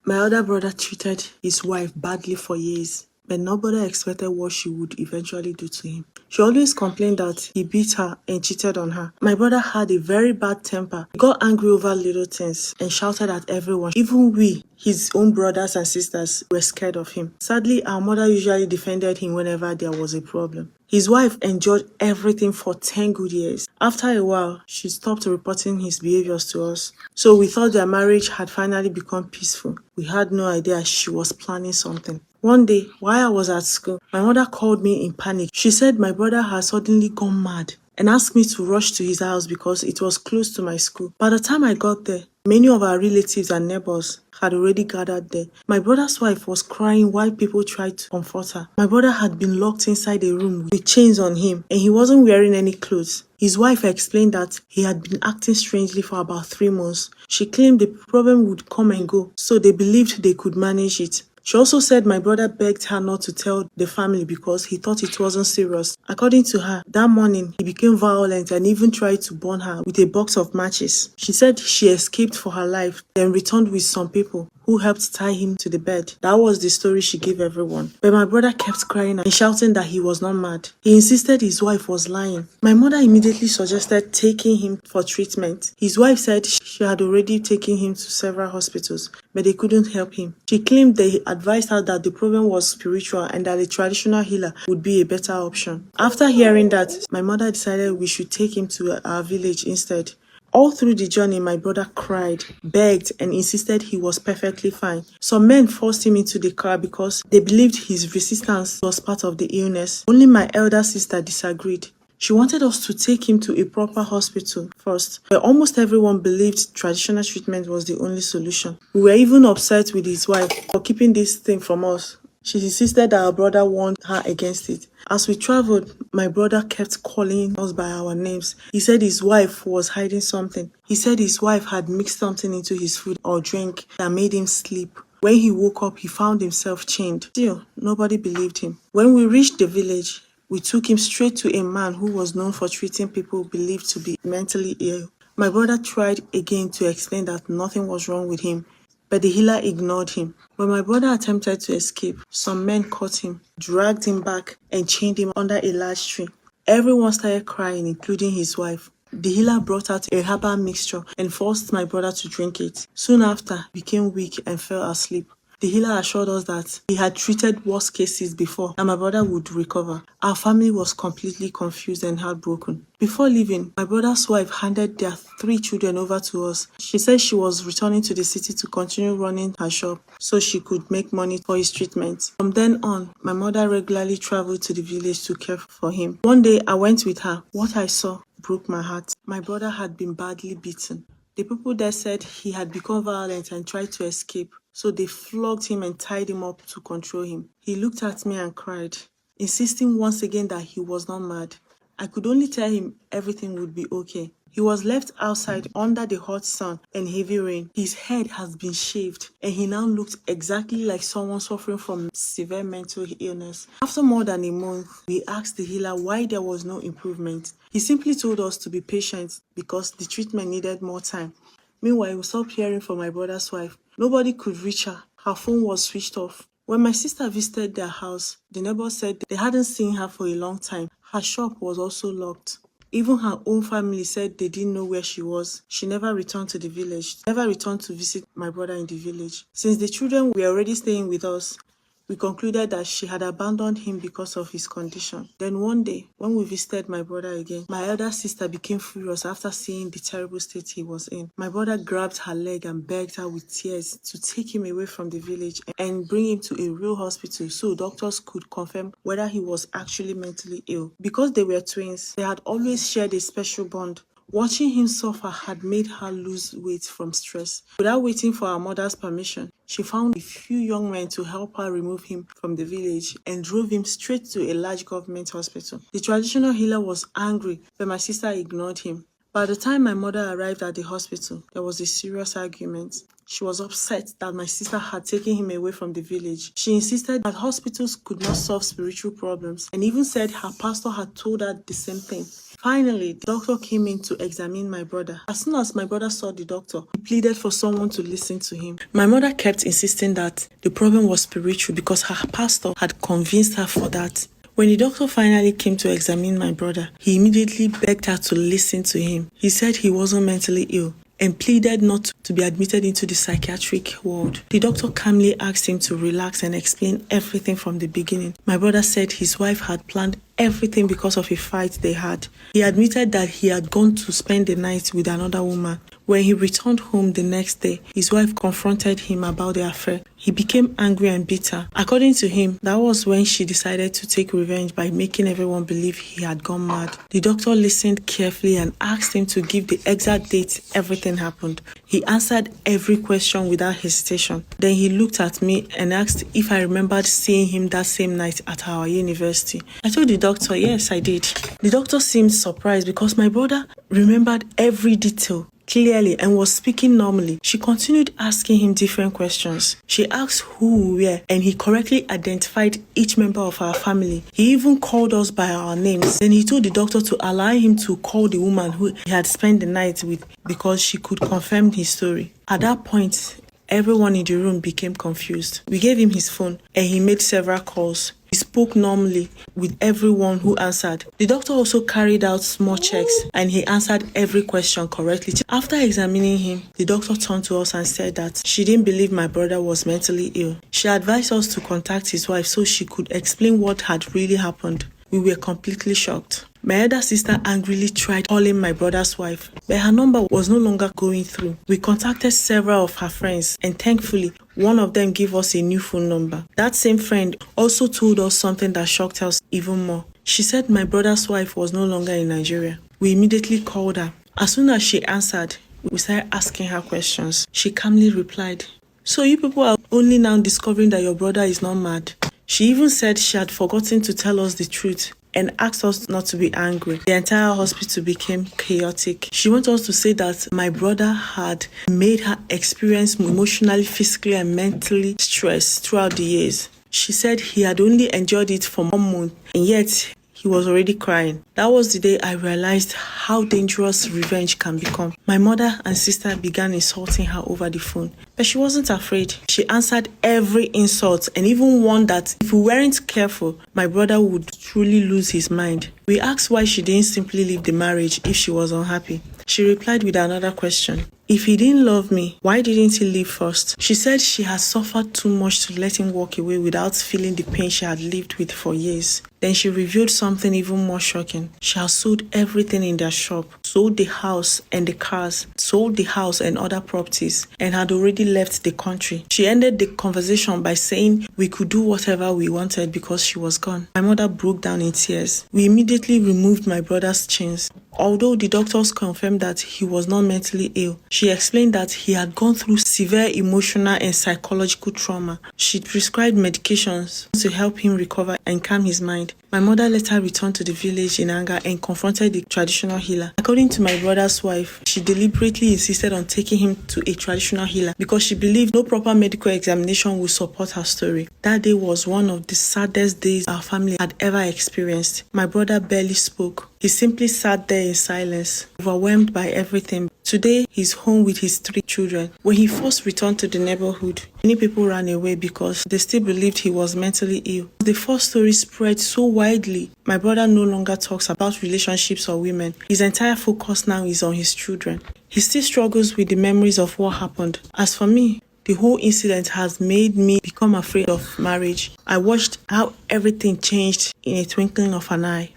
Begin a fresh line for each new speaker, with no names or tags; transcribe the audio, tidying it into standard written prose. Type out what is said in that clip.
My other brother treated his wife badly for years, but nobody expected what she would eventually do to him. She always complained that he beat her and cheated on her. My brother had a very bad temper. He got angry over little things and shouted at everyone. Even we, his own brothers and sisters, were scared of him. Sadly, our mother usually defended him whenever there was a problem. His wife endured everything for 10 good years. After a while, she stopped reporting his behaviors to us. So we thought their marriage had finally become peaceful. We had no idea she was planning something. One day, while I was at school, my mother called me in panic. She said my brother had suddenly gone mad and asked me to rush to his house because it was close to my school. By the time I got there, many of our relatives and neighbors had already gathered there. My brother's wife was crying while people tried to comfort her. My brother had been locked inside a room with chains on him and he wasn't wearing any clothes. His wife explained that he had been acting strangely for about 3 months. She claimed the problem would come and go, so they believed they could manage it. She also said my brother begged her not to tell the family because he thought it wasn't serious. According to her, that morning he became violent and even tried to burn her with a box of matches. She said she escaped for her life, then returned with some people who helped tie him to the bed. That was the story she gave everyone. But my brother kept crying and shouting that he was not mad. He insisted his wife was lying. My mother immediately suggested taking him for treatment. His wife said she had already taken him to several hospitals, but they couldn't help him. She claimed they advised her that the problem was spiritual and that a traditional healer would be a better option. After hearing that, my mother decided we should take him to our village instead. All through the journey, my brother cried, begged, and insisted he was perfectly fine. Some men forced him into the car because they believed his resistance was part of the illness. Only my elder sister disagreed. She wanted us to take him to a proper hospital first, but almost everyone believed traditional treatment was the only solution. We were even upset with his wife for keeping this thing from us. She insisted that our brother warned her against it. As we traveled, my brother kept calling us by our names. He said his wife was hiding something. He said his wife had mixed something into his food or drink that made him sleep. When he woke up, he found himself chained. Still, nobody believed him. When we reached the village, we took him straight to a man who was known for treating people believed to be mentally ill. My brother tried again to explain that nothing was wrong with him, but the healer ignored him. When my brother attempted to escape, some men caught him, dragged him back, and chained him under a large tree. Everyone started crying, including his wife. The healer brought out a herbal mixture and forced my brother to drink it. Soon after, he became weak and fell asleep. The healer assured us that he had treated worse cases before and my brother would recover. Our family was completely confused and heartbroken. Before leaving, my brother's wife handed their 3 children over to us. She said she was returning to the city to continue running her shop so she could make money for his treatment. From then on, my mother regularly traveled to the village to care for him. One day, I went with her. What I saw broke my heart. My brother had been badly beaten. The people there said he had become violent and tried to escape, so they flogged him and tied him up to control him. He looked at me and cried, insisting once again that he was not mad. I could only tell him everything would be okay. He was left outside under the hot sun and heavy rain. His head has been shaved and he now looked exactly like someone suffering from severe mental illness. After more than a month, we asked the healer why there was no improvement. He simply told us to be patient because the treatment needed more time. Meanwhile, we stopped hearing from my brother's wife. Nobody could reach her. Her phone was switched off. When my sister visited their house, the neighbors said they hadn't seen her for a long time. Her shop was also locked. Even her own family said they didn't know where she was. She never returned to the village, never returned to visit my brother in the village. Since the children were already staying with us, we concluded that she had abandoned him because of his condition. Then one day, when we visited my brother again, my elder sister became furious after seeing the terrible state he was in. My brother grabbed her leg and begged her with tears to take him away from the village and bring him to a real hospital so doctors could confirm whether he was actually mentally ill. Because they were twins, they had always shared a special bond. Watching him suffer had made her lose weight from stress. Without waiting for her mother's permission, she found a few young men to help her remove him from the village and drove him straight to a large government hospital. The traditional healer was angry, but my sister ignored him. By the time my mother arrived at the hospital, there was a serious argument. She was upset that my sister had taken him away from the village. She insisted that hospitals could not solve spiritual problems and even said her pastor had told her the same thing. Finally, the doctor came in to examine my brother. As soon as my brother saw the doctor, he pleaded for someone to listen to him. My mother kept insisting that the problem was spiritual because her pastor had convinced her for that. When the doctor finally came to examine my brother, he immediately begged her to listen to him. He said he wasn't mentally ill and pleaded not to be admitted into the psychiatric ward. The doctor calmly asked him to relax and explain everything from the beginning. My brother said his wife had planned everything because of a fight they had. He admitted that he had gone to spend the night with another woman. When he returned home the next day, his wife confronted him about the affair. He became angry and bitter. According to him, that was when she decided to take revenge by making everyone believe he had gone mad. The doctor listened carefully and asked him to give the exact date everything happened. He answered every question without hesitation. Then he looked at me and asked if I remembered seeing him that same night at our university. I told the doctor, yes, I did. The doctor seemed surprised because my brother remembered every detail clearly and was speaking normally. She continued asking him different questions. She asked who we were and he correctly identified each member of our family. He even called us by our names. Then he told the doctor to allow him to call the woman who he had spent the night with because she could confirm his story. At that point, everyone in the room became confused. We gave him his phone and he made several calls. He spoke normally with everyone who answered. The doctor also carried out small checks and he answered every question correctly. After examining him, the doctor turned to us and said that she didn't believe my brother was mentally ill. She advised us to contact his wife so she could explain what had really happened. We were completely shocked. My elder sister angrily tried calling my brother's wife, but her number was no longer going through. We contacted several of her friends, and thankfully, one of them gave us a new phone number. That same friend also told us something that shocked us even more. She said my brother's wife was no longer in Nigeria. We immediately called her. As soon as she answered, we started asking her questions. She calmly replied, "So you people are only now discovering that your brother is not mad?" She even said she had forgotten to tell us the truth and asked us not to be angry. The entire hospital became chaotic. She went on to say that my brother had made her experience emotionally, physically, and mentally stress throughout the years. She said he had only enjoyed it for 1 month, and yet he was already crying. That was the day I realized how dangerous revenge can become. My mother and sister began insulting her over the phone, but she wasn't afraid. She answered every insult and even warned that if we weren't careful, my brother would truly lose his mind. We asked why she didn't simply leave the marriage if she was unhappy. She replied with another question. If he didn't love me, why didn't he leave first? She said she had suffered too much to let him walk away without feeling the pain she had lived with for years. Then she revealed something even more shocking. She had sold everything in their shop, sold the house and the cars, sold the house and other properties, and had already left the country. She ended the conversation by saying we could do whatever we wanted because she was gone. My mother broke down in tears. We immediately removed my brother's chains. Although the doctors confirmed that he was not mentally ill, she explained that he had gone through severe emotional and psychological trauma. She prescribed medications to help him recover and calm his mind. My mother later returned to the village in anger and confronted the traditional healer. According to my brother's wife, she deliberately insisted on taking him to a traditional healer because she believed no proper medical examination would support her story. That day was one of the saddest days our family had ever experienced. My brother barely spoke. He simply sat there in silence, overwhelmed by everything. Today, he's home with his 3 children. When he first returned to the neighborhood, many people ran away because they still believed he was mentally ill. The first story spread so widely. My brother no longer talks about relationships or women. His entire focus now is on his children. He still struggles with the memories of what happened. As for me, the whole incident has made me become afraid of marriage. I watched how everything changed in a twinkling of an eye.